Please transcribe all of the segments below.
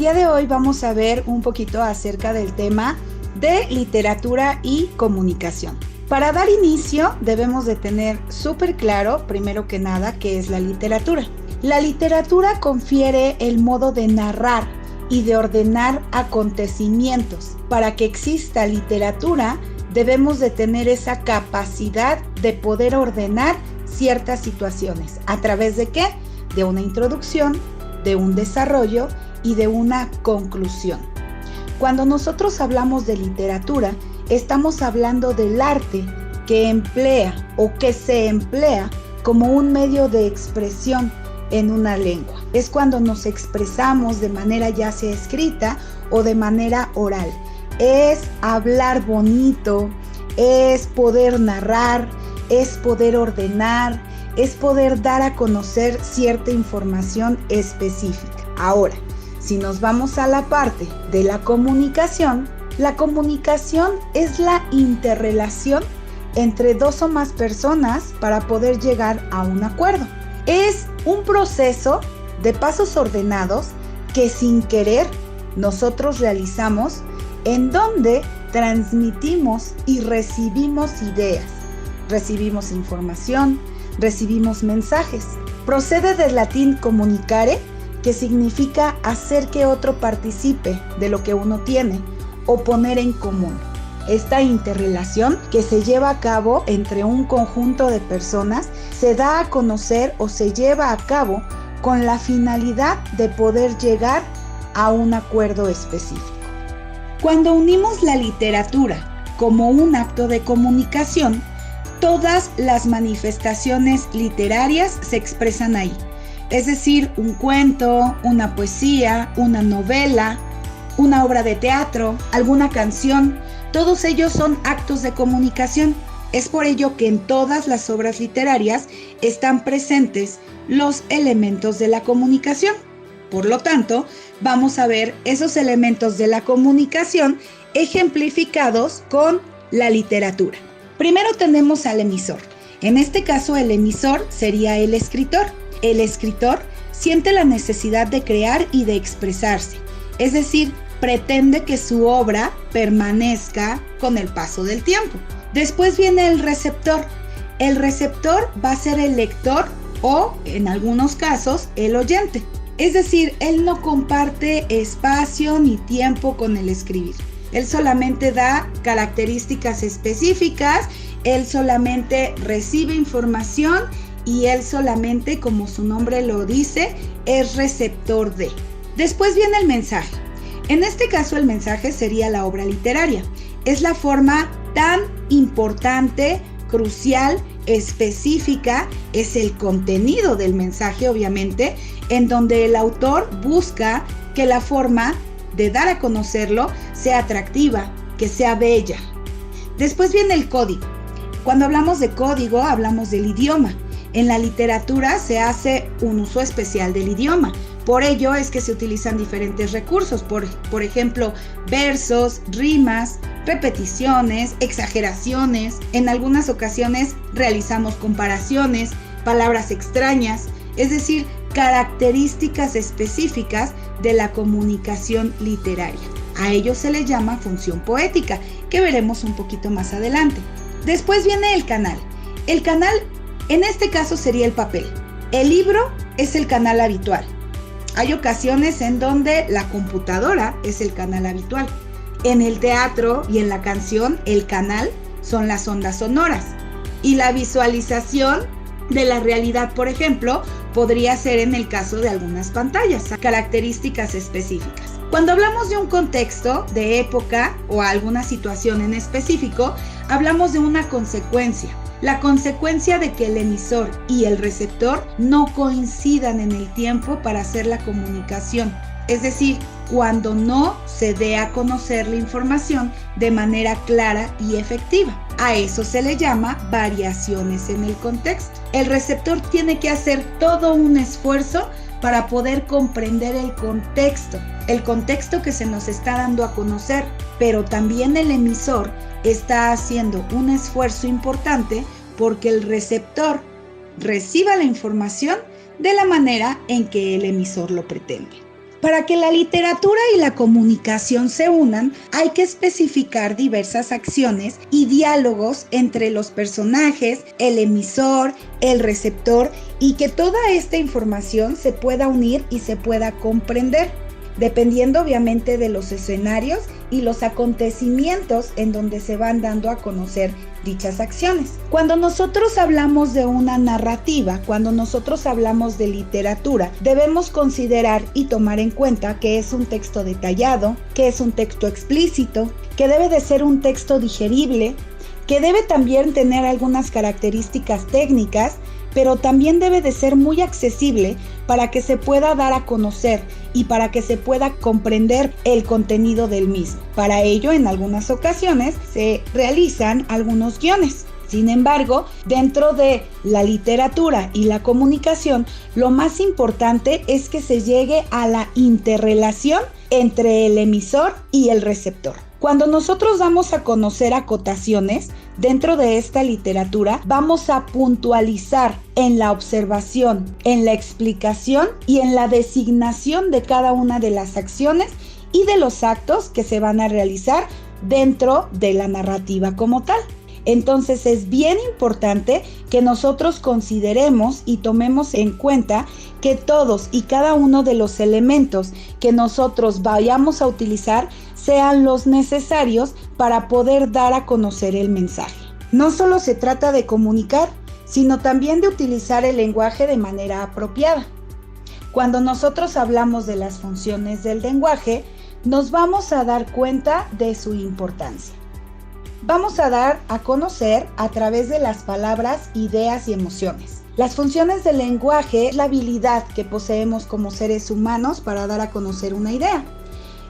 día de hoy vamos a ver un poquito acerca del tema de literatura y comunicación. Para dar inicio debemos de tener súper claro, primero que nada, qué es la literatura. La literatura confiere el modo de narrar y de ordenar acontecimientos. Para que exista literatura, debemos de tener esa capacidad de poder ordenar ciertas situaciones. ¿A través de qué? De una introducción, de un desarrollo y de una conclusión. Cuando nosotros hablamos de literatura, estamos hablando del arte que emplea o que se emplea como un medio de expresión en una lengua. Es cuando nos expresamos de manera ya sea escrita o de manera oral. Es hablar bonito, es poder narrar, es poder ordenar, es poder dar a conocer cierta información específica. Ahora, si nos vamos a la parte de la comunicación es la interrelación entre dos o más personas para poder llegar a un acuerdo. Es un proceso de pasos ordenados que sin querer nosotros realizamos, en donde transmitimos y recibimos ideas, recibimos información, recibimos mensajes. Procede del latín comunicare, que significa hacer que otro participe de lo que uno tiene o poner en común. Esta interrelación que se lleva a cabo entre un conjunto de personas se da a conocer o se lleva a cabo con la finalidad de poder llegar a un acuerdo específico. Cuando unimos la literatura como un acto de comunicación, todas las manifestaciones literarias se expresan ahí. Es decir, un cuento, una poesía, una novela, una obra de teatro, alguna canción, todos ellos son actos de comunicación. Es por ello que en todas las obras literarias están presentes los elementos de la comunicación. Por lo tanto, vamos a ver esos elementos de la comunicación ejemplificados con la literatura. Primero tenemos al emisor. En este caso, el emisor sería el escritor. El escritor siente la necesidad de crear y de expresarse, es decir, pretende que su obra permanezca con el paso del tiempo. Después viene el receptor. El receptor va a ser el lector o, en algunos casos, el oyente. Es decir, él no comparte espacio ni tiempo con el escribir. Él solamente da características específicas, él solamente recibe información y él solamente, como su nombre lo dice, es receptor de. Después viene el mensaje. En este caso, el mensaje sería la obra literaria. Es la forma tan importante, crucial, específica, es el contenido del mensaje, obviamente, en donde el autor busca que la forma de dar a conocerlo sea atractiva, que sea bella. Después viene el código. Cuando hablamos de código, hablamos del idioma. En la literatura se hace un uso especial del idioma. Por ello es que se utilizan diferentes recursos, por ejemplo, versos, rimas, repeticiones, exageraciones. En algunas ocasiones realizamos comparaciones, palabras extrañas, es decir, características específicas de la comunicación literaria. A ello se le llama función poética, que veremos un poquito más adelante. Después viene el canal. El canal, en este caso, sería el papel. El libro es el canal habitual. Hay ocasiones en donde la computadora es el canal habitual. En el teatro y en la canción, el canal son las ondas sonoras. Y la visualización de la realidad, por ejemplo, podría ser en el caso de algunas pantallas, características específicas. Cuando hablamos de un contexto, de época o alguna situación en específico, hablamos de una consecuencia. La consecuencia de que el emisor y el receptor no coincidan en el tiempo para hacer la comunicación. Es decir, cuando no se dé a conocer la información de manera clara y efectiva. A eso se le llama variaciones en el contexto. El receptor tiene que hacer todo un esfuerzo para poder comprender el contexto que se nos está dando a conocer, pero también el emisor está haciendo un esfuerzo importante porque el receptor reciba la información de la manera en que el emisor lo pretende. Para que la literatura y la comunicación se unan, hay que especificar diversas acciones y diálogos entre los personajes, el emisor, el receptor, y que toda esta información se pueda unir y se pueda comprender, dependiendo obviamente de los escenarios y los acontecimientos en donde se van dando a conocer dichas acciones. Cuando nosotros hablamos de una narrativa, cuando nosotros hablamos de literatura, debemos considerar y tomar en cuenta que es un texto detallado, que es un texto explícito, que debe de ser un texto digerible, que debe también tener algunas características técnicas, pero también debe de ser muy accesible para que se pueda dar a conocer y para que se pueda comprender el contenido del mismo. Para ello, en algunas ocasiones se realizan algunos guiones. Sin embargo, dentro de la literatura y la comunicación, lo más importante es que se llegue a la interrelación entre el emisor y el receptor. Cuando nosotros damos a conocer acotaciones dentro de esta literatura, vamos a puntualizar en la observación, en la explicación y en la designación de cada una de las acciones y de los actos que se van a realizar dentro de la narrativa como tal. Entonces es bien importante que nosotros consideremos y tomemos en cuenta que todos y cada uno de los elementos que nosotros vayamos a utilizar sean los necesarios para poder dar a conocer el mensaje. No solo se trata de comunicar, sino también de utilizar el lenguaje de manera apropiada. Cuando nosotros hablamos de las funciones del lenguaje, nos vamos a dar cuenta de su importancia. Vamos a dar a conocer a través de las palabras, ideas y emociones. Las funciones del lenguaje es la habilidad que poseemos como seres humanos para dar a conocer una idea.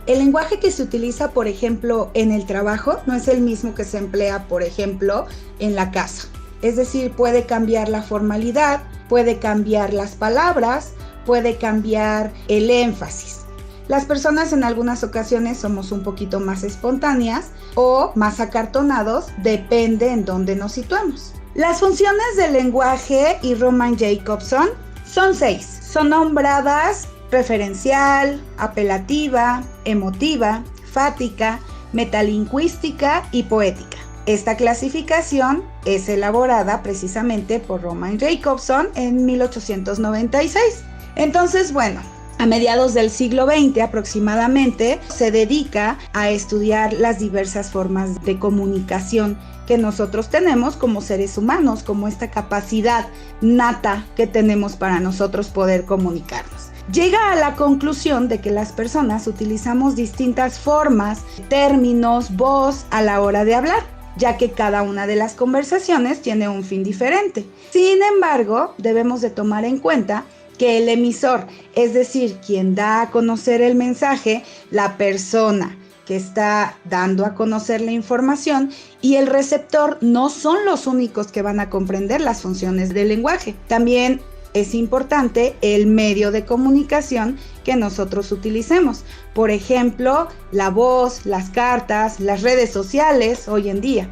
El lenguaje que se utiliza, por ejemplo, en el trabajo no es el mismo que se emplea, por ejemplo, en la casa. Es decir, puede cambiar la formalidad, puede cambiar las palabras, puede cambiar el énfasis. Las personas en algunas ocasiones somos un poquito más espontáneas o más acartonados, depende en dónde nos situemos. Las funciones del lenguaje y Roman Jakobson son 6. Son nombradas referencial, apelativa, emotiva, fática, metalingüística y poética. Esta clasificación es elaborada precisamente por Roman Jakobson en 1896. Entonces, bueno, a mediados del siglo XX aproximadamente se dedica a estudiar las diversas formas de comunicación que nosotros tenemos como seres humanos, como esta capacidad nata que tenemos para nosotros poder comunicarnos. Llega a la conclusión de que las personas utilizamos distintas formas, términos, voz a la hora de hablar, ya que cada una de las conversaciones tiene un fin diferente. Sin embargo, debemos de tomar en cuenta que el emisor, es decir, quien da a conocer el mensaje, la persona que está dando a conocer la información, y el receptor no son los únicos que van a comprender las funciones del lenguaje. También es importante el medio de comunicación que nosotros utilicemos. Por ejemplo, la voz, las cartas, las redes sociales hoy en día.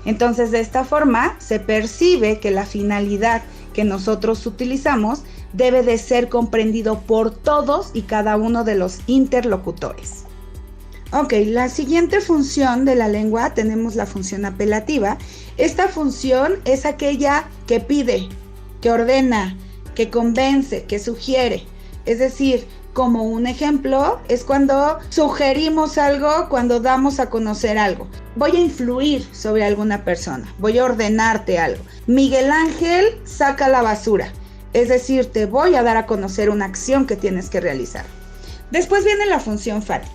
Entonces, de esta forma se percibe que la finalidad que nosotros utilizamos debe de ser comprendido por todos y cada uno de los interlocutores. Ok, la siguiente función de la lengua tenemos la función apelativa. Esta función es aquella que pide, que ordena, que convence, que sugiere. Es decir, como un ejemplo, es cuando sugerimos algo, cuando damos a conocer algo. Voy a influir sobre alguna persona, voy a ordenarte algo. Miguel Ángel, saca la basura. Es decir, te voy a dar a conocer una acción que tienes que realizar. Después viene la función fática.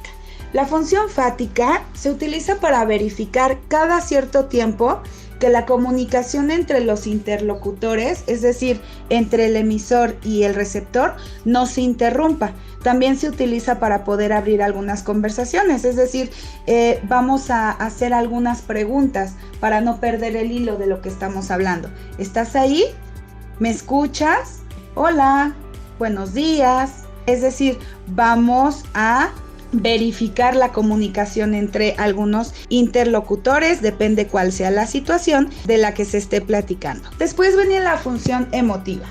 La función fática se utiliza para verificar cada cierto tiempo que la comunicación entre los interlocutores, es decir, entre el emisor y el receptor, no se interrumpa. También se utiliza para poder abrir algunas conversaciones, es decir, vamos a hacer algunas preguntas para no perder el hilo de lo que estamos hablando. ¿Estás ahí? ¿Me escuchas? Hola, buenos días. Es decir, vamos a verificar la comunicación entre algunos interlocutores, depende cuál sea la situación de la que se esté platicando. Después viene la función emotiva.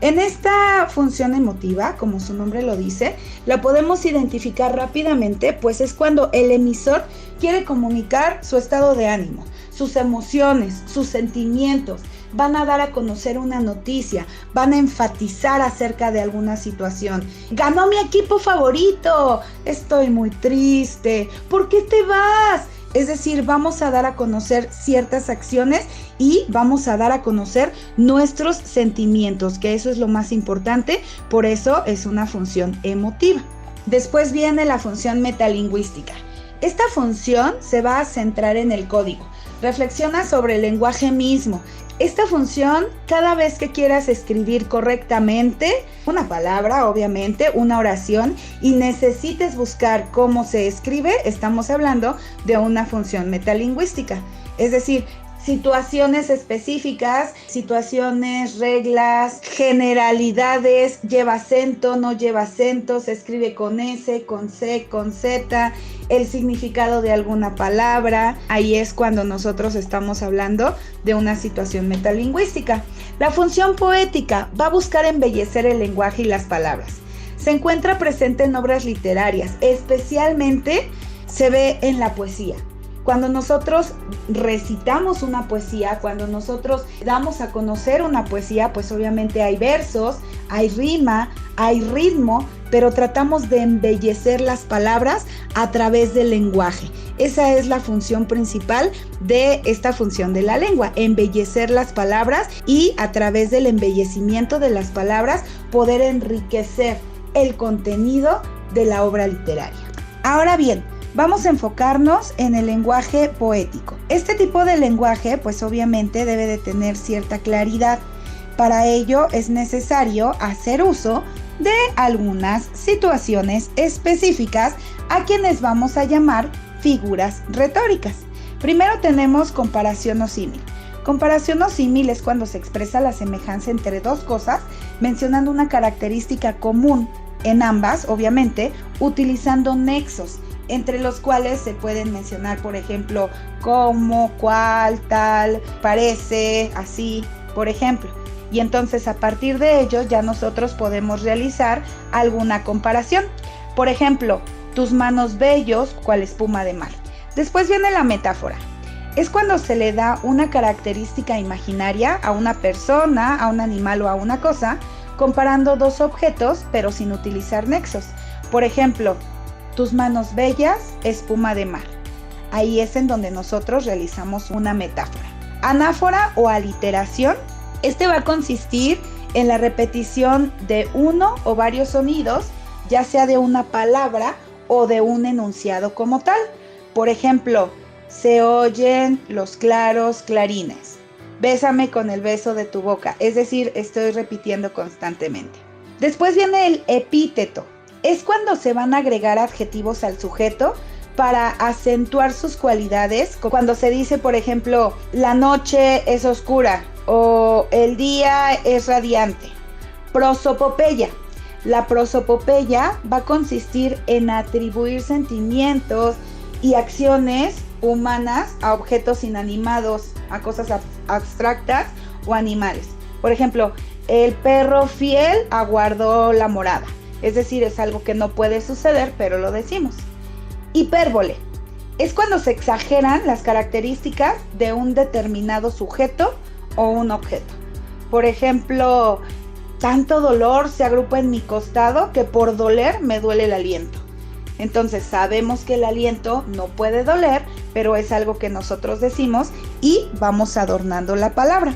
En esta función emotiva, como su nombre lo dice, la podemos identificar rápidamente, pues es cuando el emisor quiere comunicar su estado de ánimo, sus emociones, sus sentimientos, van a dar a conocer una noticia, van a enfatizar acerca de alguna situación. ¡Ganó mi equipo favorito! Estoy muy triste. ¿Por qué te vas? Es decir, vamos a dar a conocer ciertas acciones y vamos a dar a conocer nuestros sentimientos, que eso es lo más importante, por eso es una función emotiva. Después viene la función metalingüística. Esta función se va a centrar en el código. Reflexiona sobre el lenguaje mismo. Esta función, cada vez que quieras escribir correctamente una palabra, obviamente, una oración, y necesites buscar cómo se escribe, estamos hablando de una función metalingüística. Es decir, situaciones específicas, situaciones, reglas, generalidades, lleva acento, no lleva acento, se escribe con S, con C, con Z, el significado de alguna palabra. Ahí es cuando nosotros estamos hablando de una situación metalingüística. La función poética va a buscar embellecer el lenguaje y las palabras. Se encuentra presente en obras literarias, especialmente se ve en la poesía. Cuando nosotros recitamos una poesía, cuando nosotros damos a conocer una poesía, pues obviamente hay versos, hay rima, hay ritmo, pero tratamos de embellecer las palabras a través del lenguaje. Esa es la función principal de esta función de la lengua, embellecer las palabras y a través del embellecimiento de las palabras poder enriquecer el contenido de la obra literaria. Ahora bien, vamos a enfocarnos en el lenguaje poético. Este tipo de lenguaje, pues obviamente debe de tener cierta claridad. Para ello es necesario hacer uso de algunas situaciones específicas a quienes vamos a llamar figuras retóricas. Primero tenemos comparación o símil. Comparación o símil es cuando se expresa la semejanza entre dos cosas, mencionando una característica común en ambas, obviamente, utilizando nexos, entre los cuales se pueden mencionar, por ejemplo, como, cual, tal, parece, así, por ejemplo. Y entonces a partir de ello ya nosotros podemos realizar alguna comparación. Por ejemplo, tus manos bellos, cual espuma de mar. Después viene la metáfora. Es cuando se le da una característica imaginaria a una persona, a un animal o a una cosa, comparando dos objetos, pero sin utilizar nexos. Por ejemplo, tus manos bellas, espuma de mar. Ahí es en donde nosotros realizamos una metáfora. Anáfora o aliteración. Este va a consistir en la repetición de uno o varios sonidos, ya sea de una palabra o de un enunciado como tal. Por ejemplo, se oyen los claros clarines. Bésame con el beso de tu boca. Es decir, estoy repitiendo constantemente. Después viene el epíteto. Es cuando se van a agregar adjetivos al sujeto para acentuar sus cualidades. Cuando se dice, por ejemplo, la noche es oscura o el día es radiante. Prosopopeya. La prosopopeya va a consistir en atribuir sentimientos y acciones humanas a objetos inanimados, a cosas abstractas o animales. Por ejemplo, el perro fiel aguardó la morada. Es decir, es algo que no puede suceder, pero lo decimos. Hipérbole. Es cuando se exageran las características de un determinado sujeto o un objeto. Por ejemplo, tanto dolor se agrupa en mi costado que por doler me duele el aliento. Entonces sabemos que el aliento no puede doler, pero es algo que nosotros decimos y vamos adornando la palabra.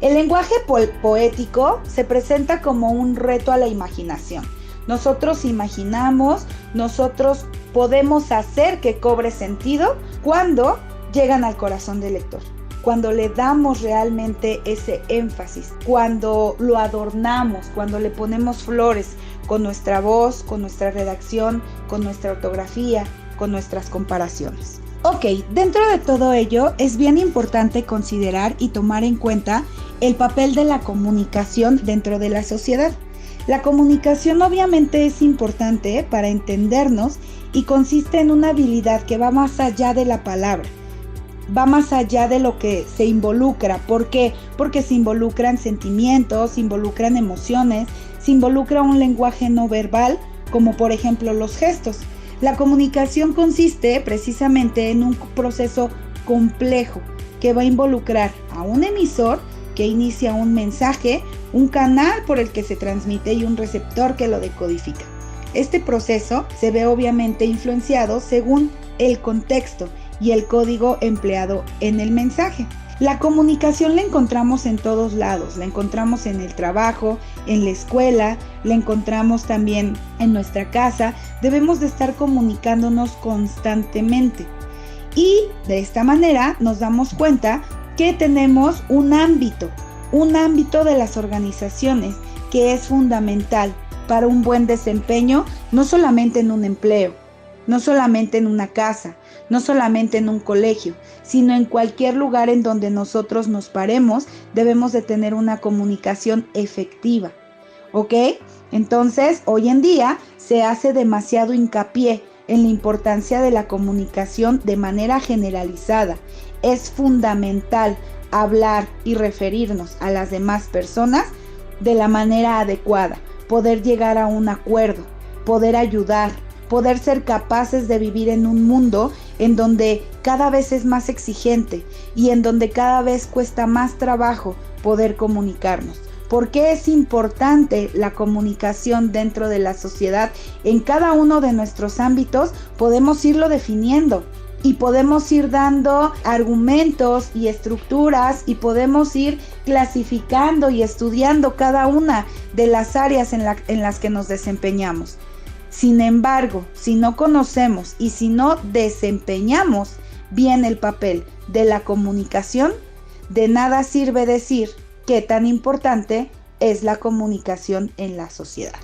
El lenguaje poético se presenta como un reto a la imaginación. Nosotros imaginamos, nosotros podemos hacer que cobre sentido cuando llegan al corazón del lector, cuando le damos realmente ese énfasis, cuando lo adornamos, cuando le ponemos flores con nuestra voz, con nuestra redacción, con nuestra ortografía, con nuestras comparaciones. Ok, dentro de todo ello es bien importante considerar y tomar en cuenta el papel de la comunicación dentro de la sociedad. La comunicación obviamente es importante para entendernos y consiste en una habilidad que va más allá de la palabra. va más allá de lo que se involucra. ¿Por qué? Porque se involucran sentimientos, se involucran emociones, se involucra un lenguaje no verbal, como por ejemplo los gestos. La comunicación consiste precisamente en un proceso complejo que va a involucrar a un emisor que inicia un mensaje, un canal por el que se transmite y un receptor que lo decodifica. Este proceso se ve obviamente influenciado según el contexto y el código empleado en el mensaje. La comunicación la encontramos en todos lados, la encontramos en el trabajo, en la escuela, la encontramos también en nuestra casa. Debemos de estar comunicándonos constantemente y de esta manera nos damos cuenta que tenemos un ámbito de las organizaciones que es fundamental para un buen desempeño, no solamente en un empleo, no solamente en una casa, no solamente en un colegio, sino en cualquier lugar en donde nosotros nos paremos, debemos de tener una comunicación efectiva, ¿ok? Entonces, hoy en día se hace demasiado hincapié en la importancia de la comunicación de manera generalizada. Es fundamental hablar y referirnos a las demás personas de la manera adecuada, poder llegar a un acuerdo, poder ayudar, poder ser capaces de vivir en un mundo en donde cada vez es más exigente y en donde cada vez cuesta más trabajo poder comunicarnos. ¿Por qué es importante la comunicación dentro de la sociedad? En cada uno de nuestros ámbitos podemos irlo definiendo y podemos ir dando argumentos y estructuras y podemos ir clasificando y estudiando cada una de las áreas en las que nos desempeñamos. Sin embargo, si no conocemos y si no desempeñamos bien el papel de la comunicación, de nada sirve decir qué tan importante es la comunicación en la sociedad.